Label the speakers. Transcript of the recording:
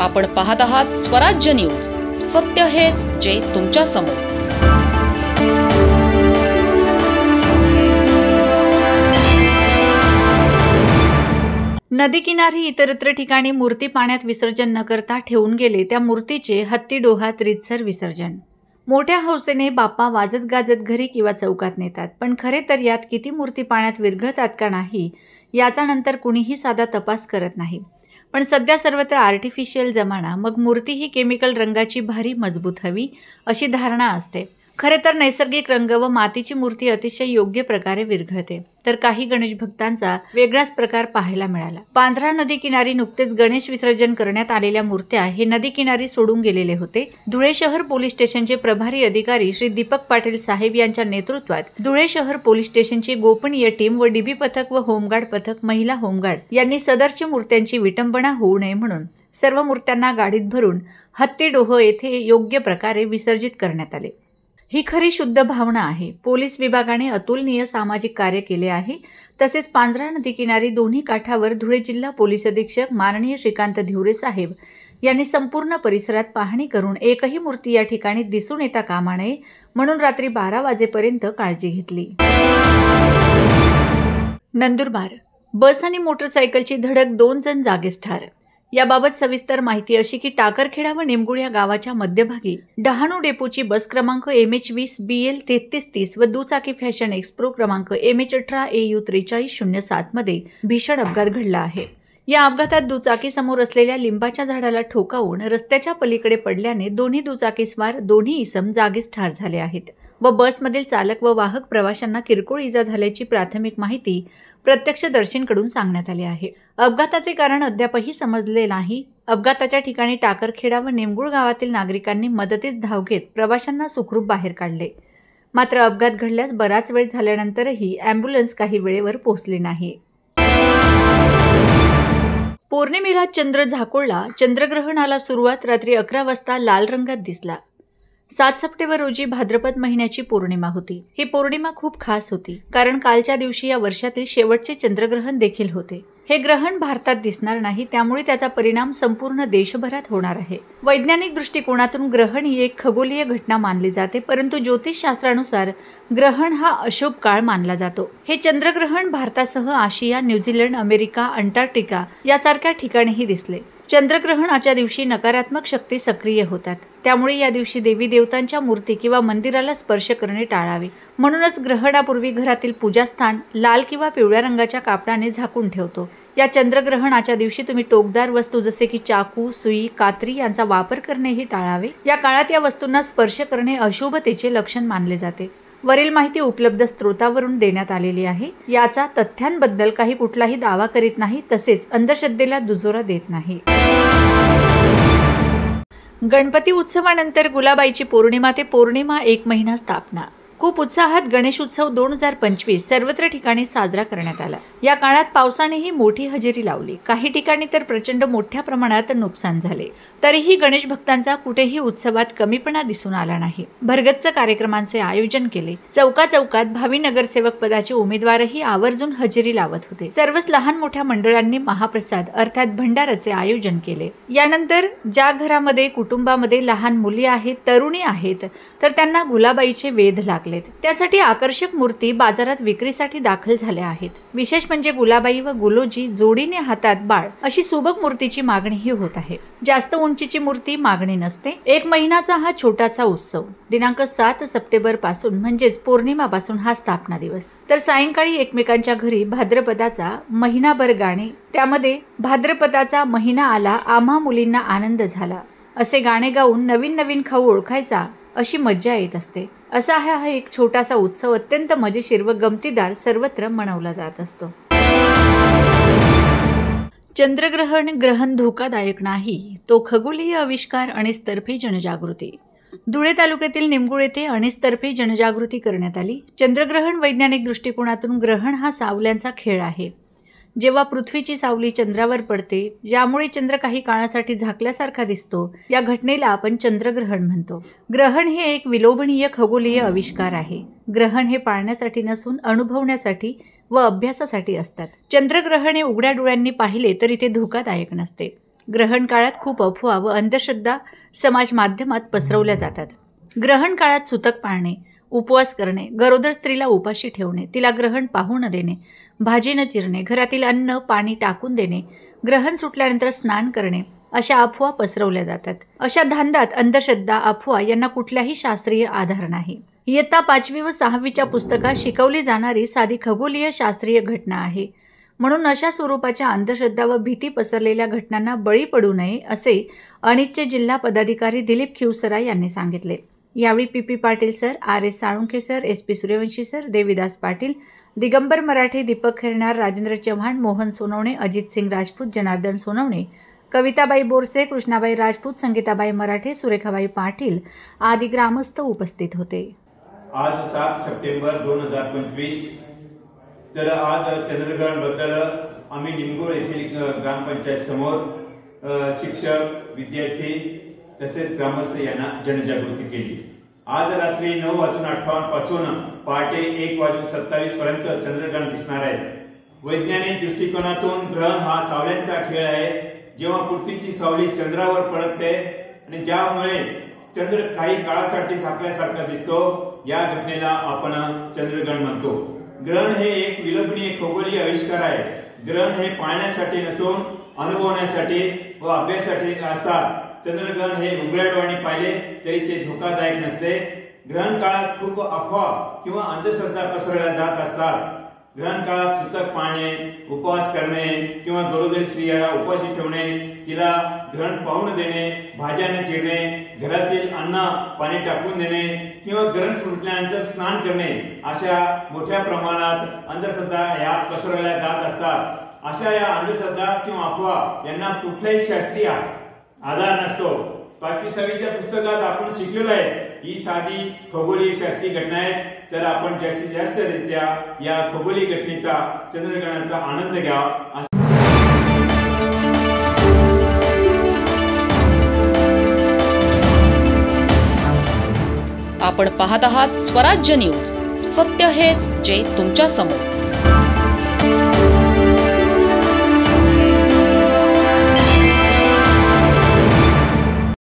Speaker 1: आपण पाहत आहात स्वराज्य न्यूज. सत्य हेच जे तुमच्या समोर.
Speaker 2: नदी किनारी इतरत्र ठिकाणी मूर्ती पाण्यात विसर्जन न करता ठेवून गेले त्या मूर्तीचे हत्तीडोहात रीतसर विसर्जन. मोठ्या हौसेने बाप्पा वाजत गाजत घरी किंवा चौकात नेतात, पण खरे तर यात किती मूर्ती पाण्यात विरघळतात का नाही याचा नंतर कुणीही साधा तपास करत नाही. पण सध्या सर्वत्र आर्टिफिशियल जमाना, मग मूर्ती ही केमिकल रंगाची भारी मजबूत हवी अशी धारणा असते. खरे तर नैसर्गिक रंग व मातीची मूर्ती अतिशय योग्य प्रकारे विरघळते. तर काही गणेश भक्तांचा वेगळाच प्रकार पाहायला मिळाला. पांझरा नदी किनारी नुकतेच गणेश विसर्जन करण्यात आलेल्या मूर्त्या हे नदी किनारी सोडून गेलेले होते. धुळे शहर पोलीस स्टेशनचे प्रभारी अधिकारी श्री दीपक पाटील साहेब यांच्या नेतृत्वात धुळे शहर पोलीस स्टेशनची गोपनीय टीम व डीबी पथक व होमगार्ड पथक, महिला होमगार्ड यांनी सदरची मूर्त्यांची विटंबना होऊ नये म्हणून सर्व मूर्त्यांना गाडीत भरून हत्तीडोह येथे योग्य प्रकारे विसर्जित करण्यात आले. ही खरी शुद्ध भावना आहे. पोलीस विभागाने अतुलनीय सामाजिक कार्य केले आहे. तसेच पांझरा नदी किनारी दोन्ही काठावर धुळे जिल्हा पोलीस अधीक्षक माननीय श्रीकांत धिवरे साहेब यांनी संपूर्ण परिसरात पाहणी करून एकही मूर्ती या ठिकाणी दिसून येता कामा नये म्हणून रात्री 12 वाजेपर्यंत काळजी घेतली. नंदुरबार बस आणि मोटरसायकलची धडक, 2 जण जागीच ठार. याबाबत सविस्तर माहिती अशी की टाकरखेडा व निमगुळ या गावाच्या मध्यभागी डहाणू डेपोची बस क्रमांक MH20 BL 3330 व दुचाकी फॅशन एक्सप्रो क्रमांक MH18 AU 4307 मध्ये भीषण अपघात घडला आहे. या अपघातात दुचाकी समोर असलेल्या लिंबाच्या झाडाला ठोकावून रस्त्याच्या पलीकडे पडल्याने दोन्ही दुचाकीस्वार दोन्ही इसम जागीच ठार झाले आहेत व बसमधील चालक व वाहक प्रवाशांना किरकोळ इजा झाल्याची प्राथमिक माहिती प्रत्यक्षदर्शींकडून सांगण्यात आली आहे. अपघाताचे कारण अद्यापही समजले नाही. अपघाताच्या ठिकाणी टाकरखेडा व निमगुळ गावातील नागरिकांनी मदतीस धाव घेत प्रवाशांना सुखरूप बाहेर काढले. मात्र अपघात घडल्यास बराच वेळ झाल्यानंतरही ॲम्ब्युलन्स काही वेळेवर पोहोचली नाही. पौर्णिमेला चंद्र झाकोळला. चंद्रग्रहणाला सुरुवात रात्री 11 वाजता लाल रंगात दिसला. 7 सप्टेंबर रोजी भाद्रपद महिन्याची पौर्णिमा होती. ही पौर्णिमा खूप खास होती कारण कालच्या दिवशी या वर्षातील शेवटचे चंद्रग्रहण देखील होते. हे ग्रहण भारतात दिसणार नाही, त्यामुळे त्याचा परिणाम संपूर्ण देशभरात होणार आहे. वैज्ञानिक दृष्टिकोनातून ग्रहण ही एक खगोलीय घटना मानली जाते, परंतु ज्योतिषशास्त्रानुसार ग्रहण हा अशुभ काळ मानला जातो. हे चंद्रग्रहण भारतासह आशिया, न्यूझीलंड, अमेरिका, अंटार्क्टिका यासारख्या ठिकाणीही दिसले. चंद्रग्रहणाच्या दिवशी नकारात्मक शक्ती सक्रिय होतात, त्यामुळे या दिवशी देवी देवतांच्या मूर्ती किंवा मंदिराला स्पर्श करणे टाळावे. म्हणूनच ग्रहणापूर्वी घरातील पूजास्थान लाल किंवा पिवळ्या रंगाच्या कापडाने झाकून ठेवतो. या चंद्रग्रहणाच्या दिवशी तुम्ही टोकदार वस्तू जसे की चाकू, सुई, कात्री यांचा वापर करणेही टाळावे. या काळात या वस्तूंना स्पर्श करणे अशुभतेचे लक्षण मानले जाते. वरील माहिती उपलब्ध स्रोतावरून देण्यात आलेली आहे. याचा तथ्यांबद्दल काही कुठलाही दावा करीत नाही, तसेच अंधश्रद्धेला दुजोरा देत नाही. गणपती उत्सवानंतर गुलाबाईची पौर्णिमा ते पौर्णिमा 1 महिना स्थापना. खूप उत्साहात गणेशोत्सव 2025 सर्वत्र ठिकाणी साजरा करण्यात आला. या काळात पावसानेही मोठी हजेरी लावली. काही ठिकाणी तर प्रचंड मोठ्या प्रमाणात नुकसान झाले. तरीही गणेश भक्तांचा कुठेही उत्सवात कमीपणा दिसून आला नाही. भरगच्च कार्यक्रमांचे आयोजन केले. चौकात भावी नगरसेवक पदाचे उमेदवारही आवर्जून हजेरी लावत होते. सर्वच लहान मोठ्या मंडळांनी महाप्रसाद अर्थात भंडाराचे आयोजन केले. यानंतर ज्या घरामध्ये कुटुंबामध्ये लहान मुली आहेत, तरुणी आहेत, तर त्यांना गुलाबाईचे वेध लागले. त्यासाठी आकर्षक मूर्ती बाजारात विक्रीसाठी दाखल झाल्या आहेत. विशेष म्हणजे गुलाबाई व गुलोजी जोडीने हातात बाळ अशी सुबक मूर्तीची मागणीही होत आहे. जास्त उंचीची मूर्ती मागणी नसते. 1 महिन्याचा हा छोटासा उत्सव. दिनांक 7 सप्टेंबर पासून म्हणजेच पौर्णिमापासून हा स्थापना दिवस. तर सायंकाळी एकमेकांच्या घरी भाद्रपदाचा महिनाभर गाणे, त्यामध्ये भाद्रपदाचा महिना आला आम्हा मुलींना आनंद झाला असे गाणे गाऊन नवीन खाऊ ओळखायचा अशी मज्जा येत असते. असा हा एक छोटासा उत्सव अत्यंत मजेशीर व गमतीदार सर्वत्र मनवला जात असतो. ग्रहण धोकादायक नाही, तो खगोलीय आविष्कार अनिसतर्फे जनजागृती. धुळे तालुक्यातील निमगुळ येथे अनिसतर्फे जनजागृती करण्यात आली. चंद्रग्रहण वैज्ञानिक दृष्टिकोनातून ग्रहण हा सावल्यांचा खेळ आहे. जेव्हा पृथ्वीची सावली चंद्रावर पडते, ज्यामुळे चंद्र काही काळासाठी झाकल्यासारखा दिसतो, या घटनेला आपण चंद्रग्रहण म्हणतो. ग्रहण हे एक विलोभनीय खगोलीय आविष्कार आहे. ग्रहण हे पाळण्यासाठी नसून अनुभवण्यासाठी व अभ्यासासाठी असतात. चंद्रग्रहण हे उघड्या डोळ्यांनी पाहिले तरी ते धोकादायक नसते. ग्रहण काळात खूप अफवा व अंधश्रद्धा समाज माध्यमात पसरवल्या जातात. ग्रहण काळात सुतक पाळणे, उपवास करणे, गरोदर स्त्रीला उपाशी ठेवणे, तिला ग्रहण पाहू न देणे, भाजी न चिरणे, घरातील अन्न पाणी टाकून देणे, ग्रहण सुटल्यानंतर स्नान करणे अशा अफवा पसरवल्या जातात. अशा धांदात अंधश्रद्धा, अफवा यांना कुठलाही शास्त्रीय आधार नाही. इयत्ता 5वी व 6वीच्या पुस्तकात शिकवली जाणारी साधी खगोलीय शास्त्रीय घटना आहे. म्हणून अशा स्वरूपाच्या अंधश्रद्धा व भीती पसरलेल्या घटनांना बळी पडू नये असे अणिजचे जिल्हा पदाधिकारी दिलीप खिवसरा यांनी सांगितले. यावेळी P Patil sir, RS Salunkhe sir, SP Suryavanshi sir, Devidas Patil, Digambar Marathe, Deepak Khairnar, Rajendra Chavan, Mohan Sonawane, Ajit Singh Rajput, Janardan Sonawane, Kavitabai Borse, Krishnabai Rajput, Sangitabai Marathe, Surekhabai Patil आदी ग्रामस्थ उपस्थित होते.
Speaker 3: आज 7 सप्टेंबर 2025 तर आज चंद्रग्रहण बद्दल आम्ही निमगोळ येथील ग्रामपंचायत समोर शिक्षक, विद्यार्थी तसेच ग्रामस्थ यांना जनजागृती केली. आज रात्री 9:58 पासून पहाटे 1:27 पर्यंत चंद्रग्रहण दिसणार आहे. वैज्ञानिक दृष्टिकोनातून ग्रहण हा सावल्यांचा खेळ आहे. जेव्हा पृथ्वीची सावली चंद्रावर पडते आणि ज्यामुळे चंद्र काही काळासाठी झाकल्यासारखा दिसतो, या घटनेला आपण चंद्रग्रहण म्हणतो. ग्रहण हे एक विलक्षण खगोलीय आविष्कार आहे. ग्रहण हे पाहण्यासाठी नसून अनुभवण्यासाठी व अभ्यासासाठी असतात. चंद्रग्रहण हे उघड्या डोळ्यांनी पाहिले तरी ते धोकादायक नसते. ग्रहण काळात खूप अफवा किंवा अंधश्रद्धा पसरवल्या जात असतात. ग्रहण काळात सुतक पाळणे, उपवास करणे किंवा गरोदर स्त्रियाला उपाशी ठेवणे, तिला ग्रहण पाहू न देणे, भाज्या न चिरणे, घरातील अन्न पाणी टाकून देणे किंवा ग्रहण सुटल्यानंतर स्नान करणे अशा मोठ्या प्रमाणात अंधश्रद्धा या पसरवल्या जात असतात. अशा या अंधश्रद्धा किंवा अफवा यांना कुठलाही शास्त्रीय आधार नसतो. 5वी-6वीच्या पुस्तकात आपण शिकलेलो आहे ही साधी खगोलीय शास्त्रीय घटना आहे. तर आपण जास्तीत जास्त रित्या या खगोलीय घटनेचा, चंद्रग्रहणाचा आनंद घ्यावा.
Speaker 1: आपण पाहत आहात स्वराज्य न्यूज. सत्य हेच जे तुमच्या समोर.